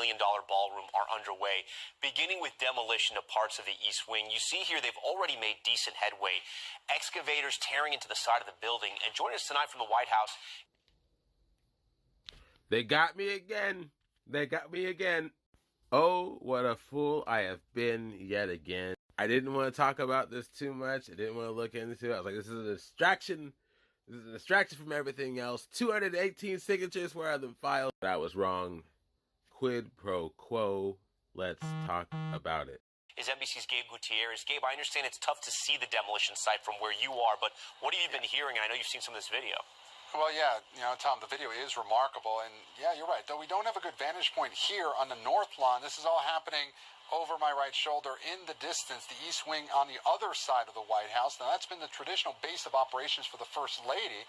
million ballroom are underway, beginning with demolition of parts of the East Wing. You see here they've already made decent headway. Excavators tearing into the side of the building. And joining us tonight from the White House. They got me again. They got me again. Oh, what a fool I have been yet again. I didn't want to talk about this too much. I didn't want to look into it. I was like, this is a distraction. This is a distraction from everything else. 218 signatures were on the file. I was wrong. Quid pro quo. Let's talk about it. Is NBC's Gabe Gutierrez. Gabe, I understand it's tough to see the demolition site from where you are, but what have you been hearing? And I know you've seen some of this video. Well, yeah, Tom, the video is remarkable. And yeah, you're right. Though we don't have a good vantage point here on the north lawn, this is all happening over my right shoulder in the distance, the East Wing on the other side of the White House. Now, that's been the traditional base of operations for the First Lady.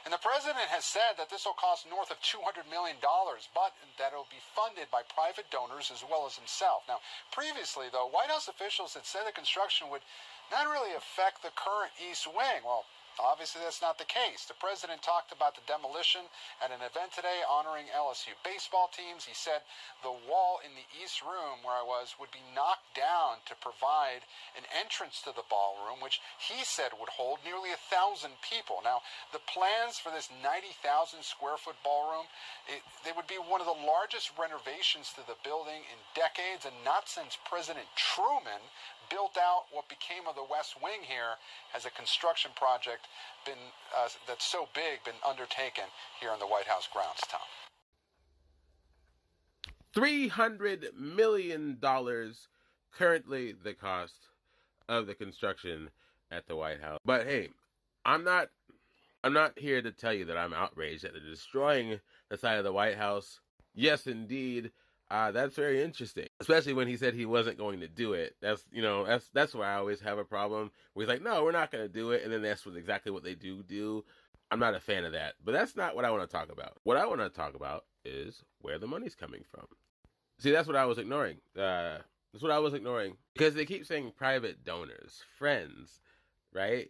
And the president has said that this will cost north of $200 million, but that it will be funded by private donors as well as himself. Now, previously, though, White House officials had said the construction would not really affect the current East Wing. Well, obviously, that's not the case. The president talked about the demolition at an event today honoring LSU baseball teams. He said the wall in the East Room where I was would be knocked down to provide an entrance to the ballroom, which he said would hold nearly 1,000 people. Now, the plans for this 90,000 square foot ballroom, they would be one of the largest renovations to the building in decades, and not since President Truman built out what became of the West Wing here has a construction project been that's so big been undertaken here on the White House grounds, Tom. $300 million currently the cost of the construction at the White House. But hey, I'm not here to tell you that I'm outraged that they're destroying the side of the White House. Yes, indeed. That's very interesting, especially when he said he wasn't going to do it. That's where I always have a problem. Where he's like, no, we're not going to do it. And then that's exactly what they do. I'm not a fan of that, but that's not what I want to talk about. What I want to talk about is where the money's coming from. See, that's what I was ignoring. Because they keep saying private donors, friends, right?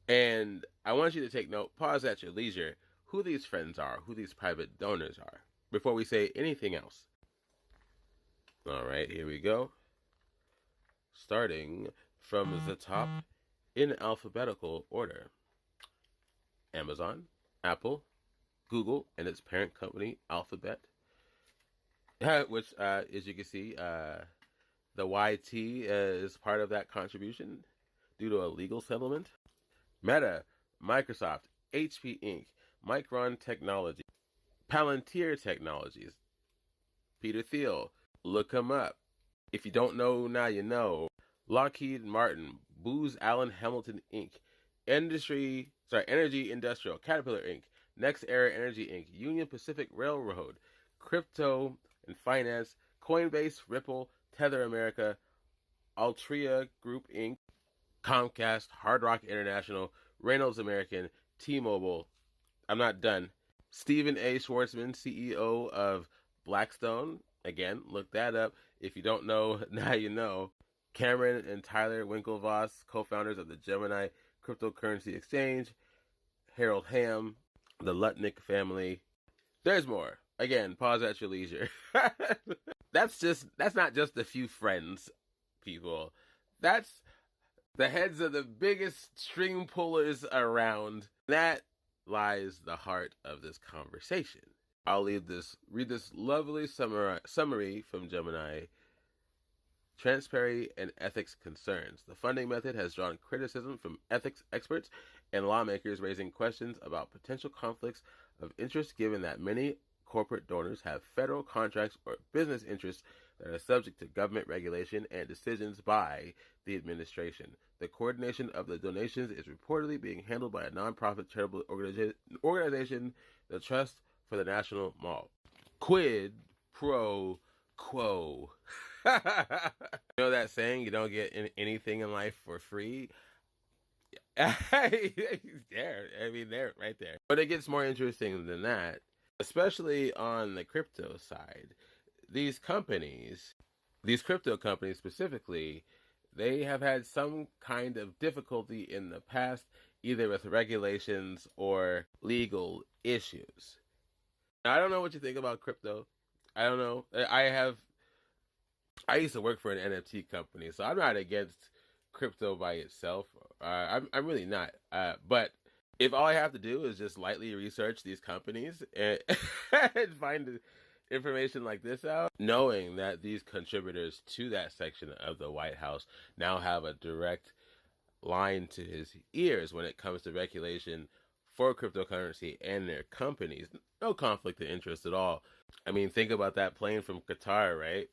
And I want you to take note, pause at your leisure, who these friends are, who these private donors are, before we say anything else. All right, here we go. Starting from the top in alphabetical order. Amazon, Apple, Google, and its parent company, Alphabet. Which, as you can see, the YT is part of that contribution due to a legal settlement. Meta, Microsoft, HP Inc., Micron Technology, Palantir Technologies, Peter Thiel. Look him up. If you don't know, now you know. Lockheed Martin, Booz Allen Hamilton Inc., Energy Industrial, Caterpillar Inc., Next Era Energy Inc., Union Pacific Railroad, Crypto and Finance, Coinbase, Ripple, Tether America, Altria Group Inc., Comcast, Hard Rock International, Reynolds American, T-Mobile. I'm not done. Stephen A. Schwarzman, CEO of Blackstone. Again, look that up. If you don't know, now you know. Cameron and Tyler Winklevoss, co-founders of the Gemini Cryptocurrency Exchange. Harold Hamm, the Lutnick family. There's more. Again, pause at your leisure. That's not just a few friends, people. That's the heads of the biggest string pullers around. That lies the heart of this conversation. I'll read this lovely summary from Gemini. Transparency and ethics concerns. The funding method has drawn criticism from ethics experts and lawmakers, raising questions about potential conflicts of interest given that many corporate donors have federal contracts or business interests that are subject to government regulation and decisions by the administration. The coordination of the donations is reportedly being handled by a nonprofit charitable organization, the Trust for the National Mall. Quid pro quo. You know that saying, you don't get anything in life for free? There, right there. But it gets more interesting than that, especially on the crypto side. These crypto companies specifically, they have had some kind of difficulty in the past, either with regulations or legal issues. Now, I don't know what you think about crypto. I don't know. I used to work for an NFT company, so I'm not against crypto by itself. I'm really not. But if all I have to do is just lightly research these companies and, and find information like this out, knowing that these contributors to that section of the White House now have a direct line to his ears when it comes to regulation for cryptocurrency and their companies, no conflict of interest at all. I mean, think about that plane from Qatar, right?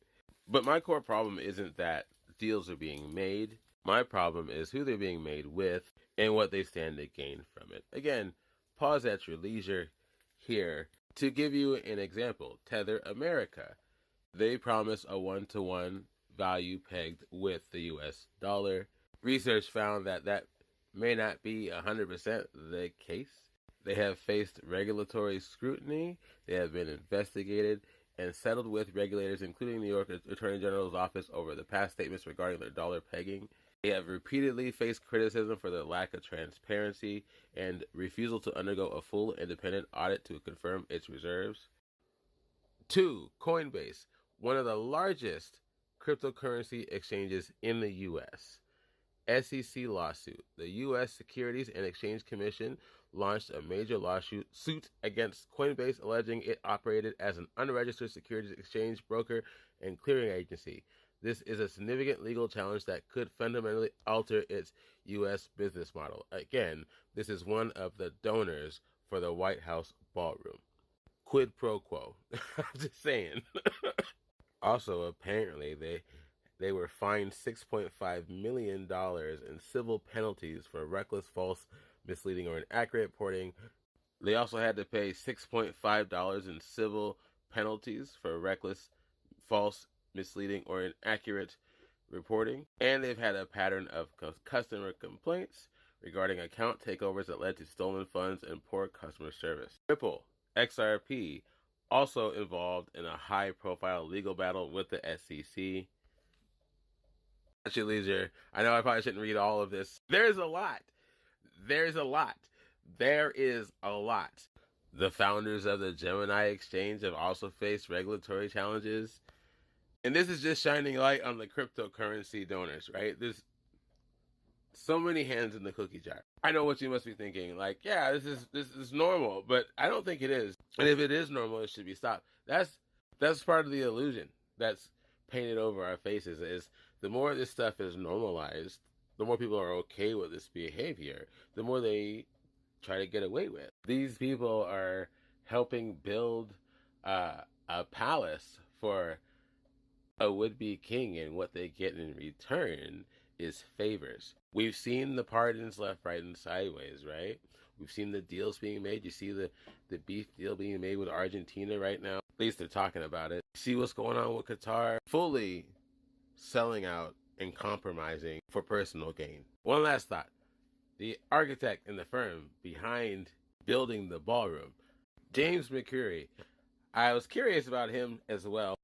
But my core problem isn't that deals are being made. My problem is who they're being made with and what they stand to gain from it. Again, pause at your leisure here. To give you an example, Tether America. They promise a one-to-one value pegged with the US dollar. Research found that that may not be 100% the case. They have faced regulatory scrutiny. They have been investigated and settled with regulators, including New York Attorney General's office, over the past statements regarding their dollar pegging. They have repeatedly faced criticism for their lack of transparency and refusal to undergo a full independent audit to confirm its reserves. 2. Coinbase, one of the largest cryptocurrency exchanges in the U.S. SEC lawsuit. The U.S. Securities and Exchange Commission launched a major lawsuit against Coinbase, alleging it operated as an unregistered securities exchange, broker, and clearing agency. This is a significant legal challenge that could fundamentally alter its U.S. business model. Again, this is one of the donors for the White House ballroom. Quid pro quo. I'm just saying. Also, apparently, they were fined $6.5 million in civil penalties for reckless, false, misleading, or inaccurate reporting. They also had to pay $6.5 in civil penalties for reckless, false, misleading, or inaccurate reporting. And they've had a pattern of customer complaints regarding account takeovers that led to stolen funds and poor customer service. Ripple, XRP, also involved in a high-profile legal battle with the SEC. At your leisure. I know I probably shouldn't read all of this. There's a lot. There is a lot. The founders of the Gemini Exchange have also faced regulatory challenges. And this is just shining light on the cryptocurrency donors, right? There's so many hands in the cookie jar. I know what you must be thinking. Like, yeah, this is normal, but I don't think it is. And if it is normal, it should be stopped. That's part of the illusion that's painted over our faces. Is the more this stuff is normalized, the more people are okay with this behavior, the more they try to get away with. These people are helping build a palace for a would-be king, and what they get in return is favors. We've seen the pardons left, right, and sideways, right? We've seen the deals being made. You see the beef deal being made with Argentina right now. At least they're talking about it. See what's going on with Qatar. Fully selling out and compromising for personal gain. One last thought. The architect in the firm behind building the ballroom, James McCreary. I was curious about him as well.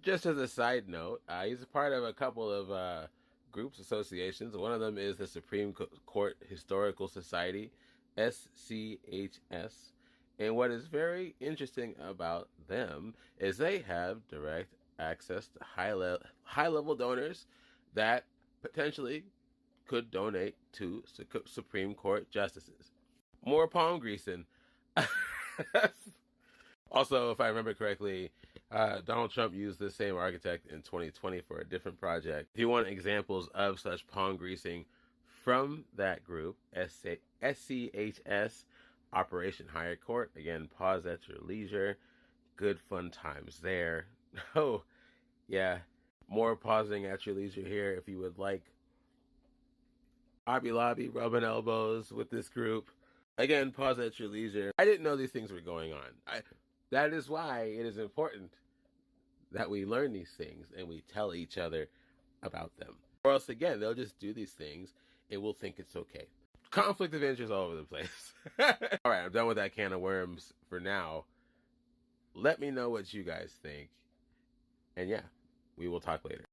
Just as a side note, he's a part of a couple of groups, associations. One of them is the Supreme Court Historical Society, SCHS. And what is very interesting about them is they have direct access to high-level donors that potentially could donate to Supreme Court justices. More palm greasing. Also, if I remember correctly, Donald Trump used the same architect in 2020 for a different project. If you want examples of such palm greasing from that group, SCHS, Operation Higher Court, again, pause at your leisure. Good fun times there. Oh, yeah, more pausing at your leisure here if you would like. Hobby Lobby, rubbing elbows with this group. Again, pause at your leisure. I didn't know these things were going on. That is why it is important that we learn these things and we tell each other about them. Or else, again, they'll just do these things and we'll think it's okay. Conflict of interest all over the place. All right, I'm done with that can of worms for now. Let me know what you guys think. And yeah, we will talk later.